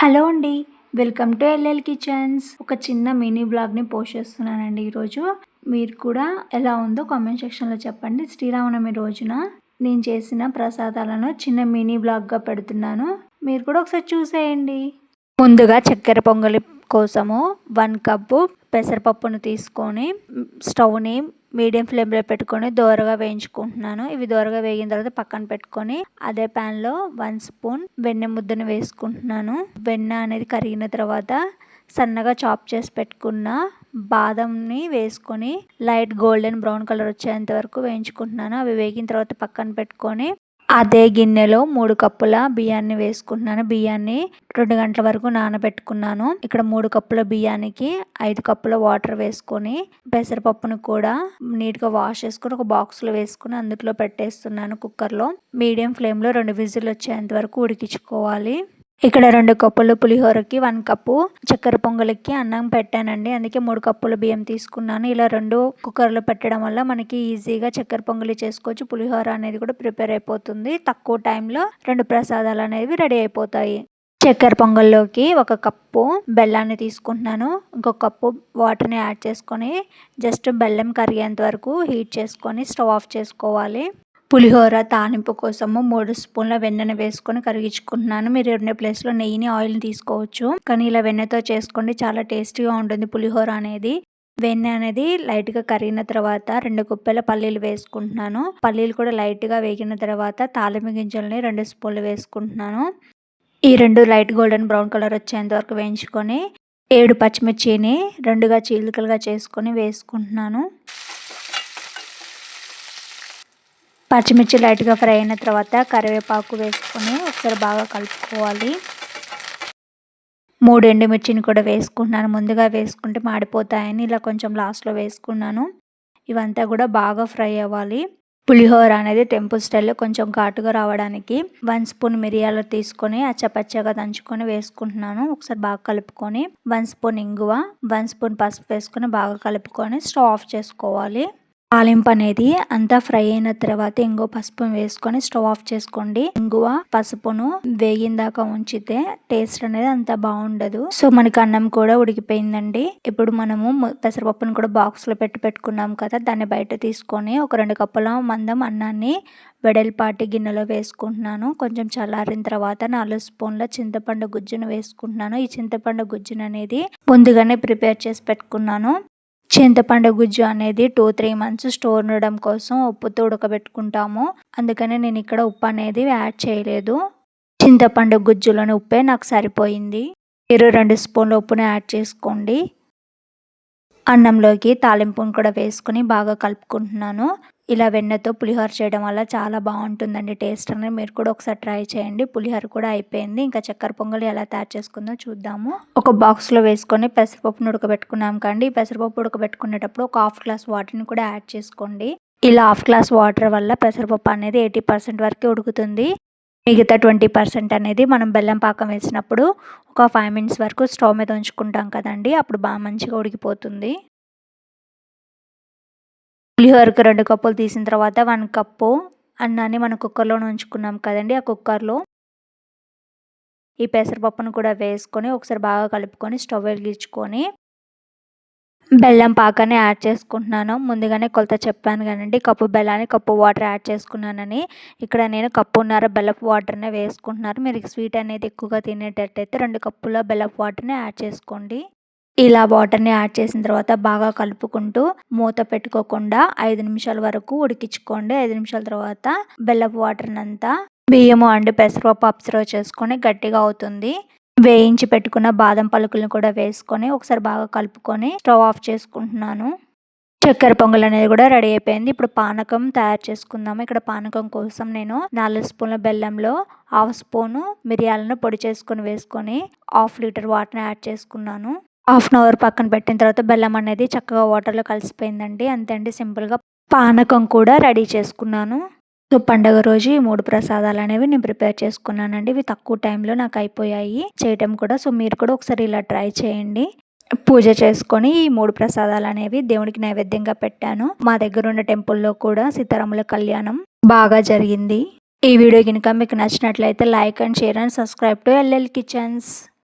Hello అండి. Welcome to LL kitchens. ఒక చిన్న మినీ బ్లాగ్‌ని పోస్ట్ చేస్తున్నానండి ఈరోజు. మీరు కూడా ఎలా ఉందో కామెంట్ సెక్షన్‌లో చెప్పండి. శ్రీరామనవమి రోజున నేను చేసిన ప్రసాదాలను చిన్న మినీ బ్లాగ్‌గా పెడుతున్నాను. మీరు కూడా ఒకసారి చూసేయండి. ముందుగా చక్కెర పొంగలి కోసము 1 కప్పు పెసరపప్పును తీసుకొని స్టవ్‌ని మీడియం ఫ్లేమ్లో పెట్టుకొని దోరగా వేయించుకుంటున్నాను. ఇవి దోరగా వేగిన తర్వాత పక్కన పెట్టుకొని అదే ప్యాన్లో 1 స్పూన్ వెన్న ముద్దను వేసుకుంటున్నాను. వెన్న అనేది కరిగిన తర్వాత సన్నగా చాప్ చేసి పెట్టుకున్న బాదంని వేసుకొని లైట్ గోల్డెన్ బ్రౌన్ కలర్ వచ్చేంత వరకు వేయించుకుంటున్నాను. అవి వేగిన తర్వాత పక్కన పెట్టుకొని అదే గిన్నెలో 3 కప్పుల బియ్యాన్ని వేసుకుంటున్నాను. బియ్యాన్ని 2 గంటల వరకు నానబెట్టుకున్నాను. ఇక్కడ 3 కప్పుల బియ్యానికి 5 కప్పుల వాటర్ వేసుకొని పెసరపప్పును కూడా నీట్గా వాష్ చేసుకొని ఒక బాక్స్లో వేసుకుని అందులో పెట్టేస్తున్నాను కుక్కర్లో. మీడియం ఫ్లేమ్లో 2 విజిల్ వచ్చేంత వరకు ఉడికించుకోవాలి. ఇక్కడ 2 కప్పులు పులిహోరకి 1 కప్పు చక్కెర పొంగలికి అన్నం పెట్టానండి. అందుకే 3 కప్పుల బియ్యం తీసుకున్నాను. ఇలా 2 కుక్కర్లో పెట్టడం వల్ల మనకి ఈజీగా చక్కెర పొంగలి చేసుకోవచ్చు. పులిహోర అనేది కూడా ప్రిపేర్ అయిపోతుంది. తక్కువ టైంలో 2 ప్రసాదాలు అనేవి రెడీ అయిపోతాయి. చక్కెర పొంగల్లోకి 1 కప్పు బెల్లాన్ని తీసుకుంటున్నాను. ఇంకొక కప్పు వాటర్ని యాడ్ చేసుకొని జస్ట్ బెల్లం కరిగేంత వరకు హీట్ చేసుకొని స్టవ్ ఆఫ్ చేసుకోవాలి. పులిహోర తాలింపు కోసము 3 స్పూన్ల వెన్నను వేసుకొని కరిగించుకుంటున్నాను. మీరు 2 ప్లేస్లో నెయ్యిని ఆయిల్ని తీసుకోవచ్చు. కానీ ఇలా వెన్నతో చేసుకోండి, చాలా టేస్టీగా ఉంటుంది పులిహోర అనేది. వెన్న అనేది లైట్గా కరిగిన తర్వాత 2 కుప్పెల పల్లీలు వేసుకుంటున్నాను. పల్లీలు కూడా లైట్గా వేగిన తర్వాత తాలింపు గింజల్ని 2 స్పూన్లు వేసుకుంటున్నాను. ఈ 2 లైట్ గోల్డెన్ బ్రౌన్ కలర్ వచ్చేంత వరకు వేయించుకొని 7 పచ్చిమిర్చిని 2గా చీలికలుగా చేసుకొని వేసుకుంటున్నాను. పచ్చిమిర్చి లైట్గా ఫ్రై అయిన తర్వాత కరివేపాకు వేసుకొని ఒకసారి బాగా కలుపుకోవాలి. 3 ఎండుమిర్చిని కూడా వేసుకుంటున్నాను. ముందుగా వేసుకుంటే మాడిపోతాయని ఇలా కొంచెం లాస్ట్లో వేసుకున్నాను. ఇవంతా కూడా బాగా ఫ్రై అవ్వాలి. పులిహోర అనేది టెంపుల్ స్టైల్లో కొంచెం ఘాటుగా రావడానికి 1 స్పూన్ మిరియాలు తీసుకొని అచ్చపచ్చగా దంచుకొని వేసుకుంటున్నాను. ఒకసారి బాగా కలుపుకొని 1 స్పూన్ ఇంగువ, 1 స్పూన్ పసుపు వేసుకొని బాగా కలుపుకొని స్టవ్ ఆఫ్ చేసుకోవాలి. తాలింపు అనేది అంతా ఫ్రై అయిన తర్వాత ఇంగువ పసుపు వేసుకొని స్టవ్ ఆఫ్ చేసుకోండి. ఇంగువ పసుపును వేగిన దాకా ఉంచితే టేస్ట్ అనేది అంత బాగుండదు. సో మనకి అన్నం కూడా ఉడికిపోయిందండి. ఇప్పుడు మనము పెసరపప్పును కూడా బాక్స్ లో పెట్టుకున్నాం కదా, దాన్ని బయట తీసుకొని ఒక 2 కప్పుల మందం అన్నాన్ని వెడల్పాటి గిన్నెలో వేసుకుంటున్నాను. కొంచెం చల్లారిన తర్వాత 4 స్పూన్ల చింతపండు గుజ్జును వేసుకుంటున్నాను. ఈ చింతపండు గుజ్జును అనేది ముందుగానే ప్రిపేర్ చేసి పెట్టుకున్నాను. చింతపండు గుజ్జు అనేది 2-3 మంత్స్ స్టోర్ ఉండడం కోసం ఉప్పుతో ఉడకబెట్టుకుంటాము. అందుకనే నేను ఇక్కడ ఉప్పు అనేది యాడ్ చేయలేదు. చింతపండు గుజ్జులోని ఉప్పే నాకు సరిపోయింది. మీరు 2 స్పూన్ల ఉప్పును యాడ్ చేసుకోండి. అన్నంలోకి తాలింపును కూడా వేసుకొని బాగా కలుపుకుంటున్నాను. ఇలా వెన్నతో పులిహోర చేయడం వల్ల చాలా బాగుంటుందండి టేస్ట్ అనేది. మీరు కూడా ఒకసారి ట్రై చేయండి. పులిహోర కూడా అయిపోయింది. ఇంకా చక్కెర పొంగలి ఎలా తయారు చేసుకుందో చూద్దాము. ఒక బాక్స్లో వేసుకొని పెసరపప్పును ఉడకబెట్టుకున్నాం కండి. పెసరపప్పు ఉడకబెట్టుకునేటప్పుడు ఒక 1/2 గ్లాస్ వాటర్ని కూడా యాడ్ చేసుకోండి. ఇలా 1/2 గ్లాస్ వాటర్ వల్ల పెసరపప్పు అనేది 80% వరకు ఉడుకుతుంది. మిగతా 20% అనేది మనం బెల్లం పాకం వేసినప్పుడు ఒక 5 మినిట్స్ వరకు స్టవ్ మీద ఉంచుకుంటాం కదండి, అప్పుడు బాగా మంచిగా ఉడికిపోతుంది. పులిహోరకు 2 కప్పులు తీసిన తర్వాత 1 కప్పు అన్నాన్ని మనం కుక్కర్లో ఉంచుకున్నాం కదండి, ఆ కుక్కర్లో ఈ పెసరపప్పును కూడా వేసుకొని ఒకసారి బాగా కలుపుకొని స్టవ్ వెలిగించుకొని బెల్లం పాకాన్ని యాడ్ చేసుకుంటున్నాను. ముందుగానే కొలత చెప్పాను కదండి, కప్పు బెల్లాన్ని కప్పు వాటర్ యాడ్ చేసుకున్నానని. ఇక్కడ నేను 1.5 కప్పు బెల్లపు వాటర్నే వేసుకుంటున్నాను. మీరు స్వీట్ అనేది ఎక్కువగా తినేటట్టయితే 2 కప్పుల బెల్లపు వాటర్ని యాడ్ చేసుకోండి. ఇలా వాటర్ని యాడ్ చేసిన తర్వాత బాగా కలుపుకుంటూ మూత పెట్టుకోకుండా 5 నిమిషాల వరకు ఉడికించుకోండి. 5 నిమిషాల తర్వాత బెల్లపు వాటర్ని అంతా బియ్యము అండ్ పెసరపప్పు అబ్జర్వ్ చేసుకొని గట్టిగా అవుతుంది. వేయించి పెట్టుకున్న బాదం పలుకులను కూడా వేసుకొని ఒకసారి బాగా కలుపుకొని స్టవ్ ఆఫ్ చేసుకుంటున్నాను. చక్కెర పొంగల్ అనేది కూడా రెడీ అయిపోయింది. ఇప్పుడు పానకం తయారు చేసుకుందాము. ఇక్కడ పానకం కోసం నేను 4 స్పూన్ల బెల్లంలో 1/2 స్పూను మిరియాలను పొడి చేసుకొని వేసుకొని 1/2 లీటర్ వాటర్ని యాడ్ చేసుకున్నాను. 1/2 అవర్ పక్కన పెట్టిన తర్వాత బెల్లం అనేది చక్కగా వాటర్లో కలిసిపోయిందండి. అంతే అండి, సింపుల్గా పానకం కూడా రెడీ చేసుకున్నాను. సో పండుగ రోజు ఈ 3 ప్రసాదాలు అనేవి నేను ప్రిపేర్ చేసుకున్నానండి. ఇవి తక్కువ టైంలో నాకు అయిపోయాయి చేయటం కూడా. సో మీరు కూడా ఒకసారి ఇలా ట్రై చేయండి. పూజ చేసుకొని ఈ 3 ప్రసాదాలు అనేవి దేవునికి నైవేద్యంగా పెట్టాను. మా దగ్గర ఉన్న టెంపుల్లో కూడా సీతారాముల కళ్యాణం బాగా జరిగింది. ఈ వీడియో కనుక మీకు నచ్చినట్లయితే like and share and subscribe to LL kitchens.